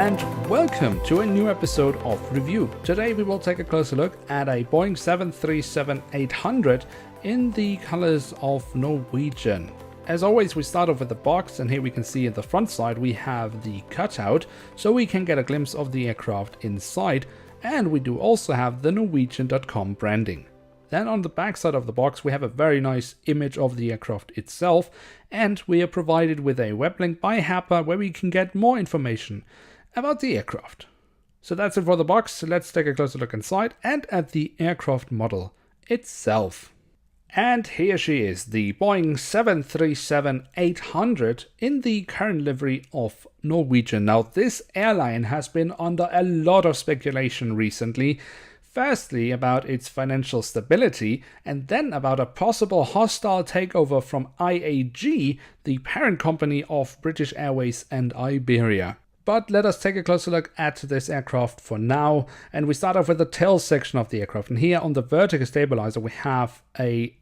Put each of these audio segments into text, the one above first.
and welcome to a new episode of Review. Today we will take a closer look at a Boeing 737-800 in the colors of Norwegian. As always, we start off with the box, and here we can see in the front side we have the cutout, so we can get a glimpse of the aircraft inside, and we do also have the Norwegian.com branding. Then on the back side of the box we have a very nice image of the aircraft itself, and we are provided with a web link by Herpa where we can get more information about the aircraft. So that's it for the box. Let's take a closer look inside and at the aircraft model itself. And here she is, the Boeing 737-800 in the current livery of Norwegian. Now this airline has been under a lot of speculation recently. Firstly, about its financial stability, and then about a possible hostile takeover from IAG, the parent company of British Airways and Iberia. But let us take a closer look at this aircraft for now, and we start off with the tail section of the aircraft. And here on the vertical stabilizer we have a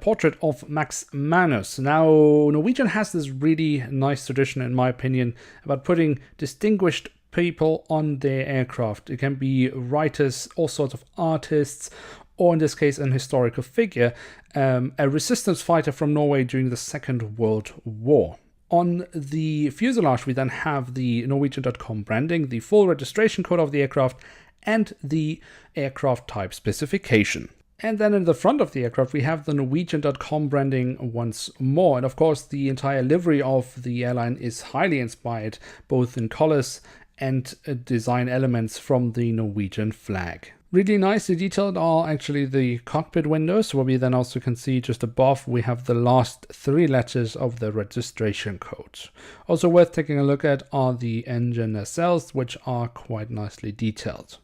portrait of Max Manus. Now Norwegian has this really nice tradition, in my opinion, about putting distinguished people on their aircraft. It can be writers, all sorts of artists, or in this case an historical figure, a resistance fighter from Norway during the Second World War. On the fuselage we then have the Norwegian.com branding, the full registration code of the aircraft, and the aircraft type specification. And then in the front of the aircraft we have the Norwegian.com branding once more. And of course the entire livery of the airline is highly inspired, both in colors and design elements from the Norwegian flag. Really nicely detailed are actually the cockpit windows, where we then also can see just above we have the last three letters of the registration code. Also worth taking a look at are the engine nacelles, which are quite nicely detailed.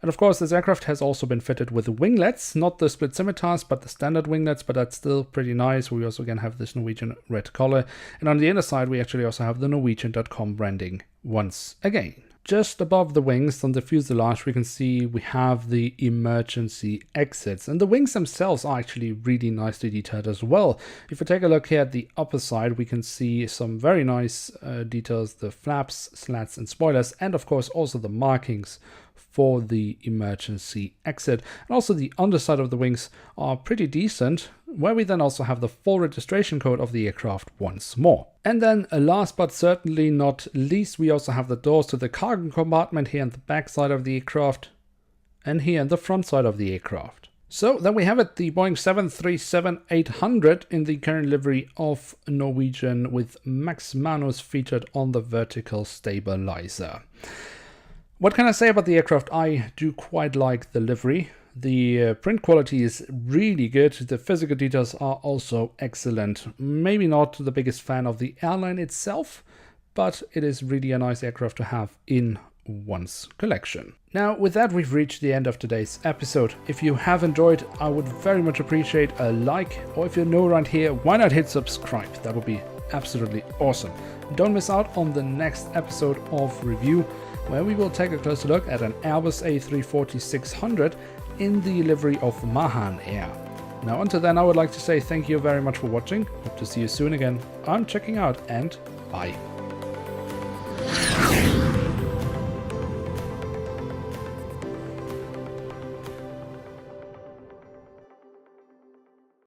And of course this aircraft has also been fitted with winglets, not the split scimitars but the standard winglets, but that's still pretty nice. We also again have this Norwegian red collar, and on the inner side we actually also have the Norwegian.com branding once again. Just above the wings on the fuselage we can see we have the emergency exits, and the wings themselves are actually really nicely detailed as well. If we take a look here at the upper side we can see some very nice details, the flaps, slats and spoilers, and of course also the markings for the emergency exit. And also the underside of the wings are pretty decent, where we then also have the full registration code of the aircraft once more. And then last but certainly not least, we also have the doors to the cargo compartment here on the back side of the aircraft and here on the front side of the aircraft. So then we have it, the Boeing 737-800 in the current livery of Norwegian, with Max Manus featured on the vertical stabilizer. What can I say about the aircraft? I do quite like the livery. The print quality is really good. The physical details are also excellent. Maybe not the biggest fan of the airline itself, but it is really a nice aircraft to have in one's collection. Now, with that, we've reached the end of today's episode. If you have enjoyed, I would very much appreciate a like, or if you're new around here, why not hit subscribe? That would be absolutely awesome. Don't miss out on the next episode of Review, where we will take a closer look at an Airbus A340-600 in the livery of Mahan Air. Now until then, I would like to say thank you very much for watching. Hope to see you soon again. I'm checking out, and bye.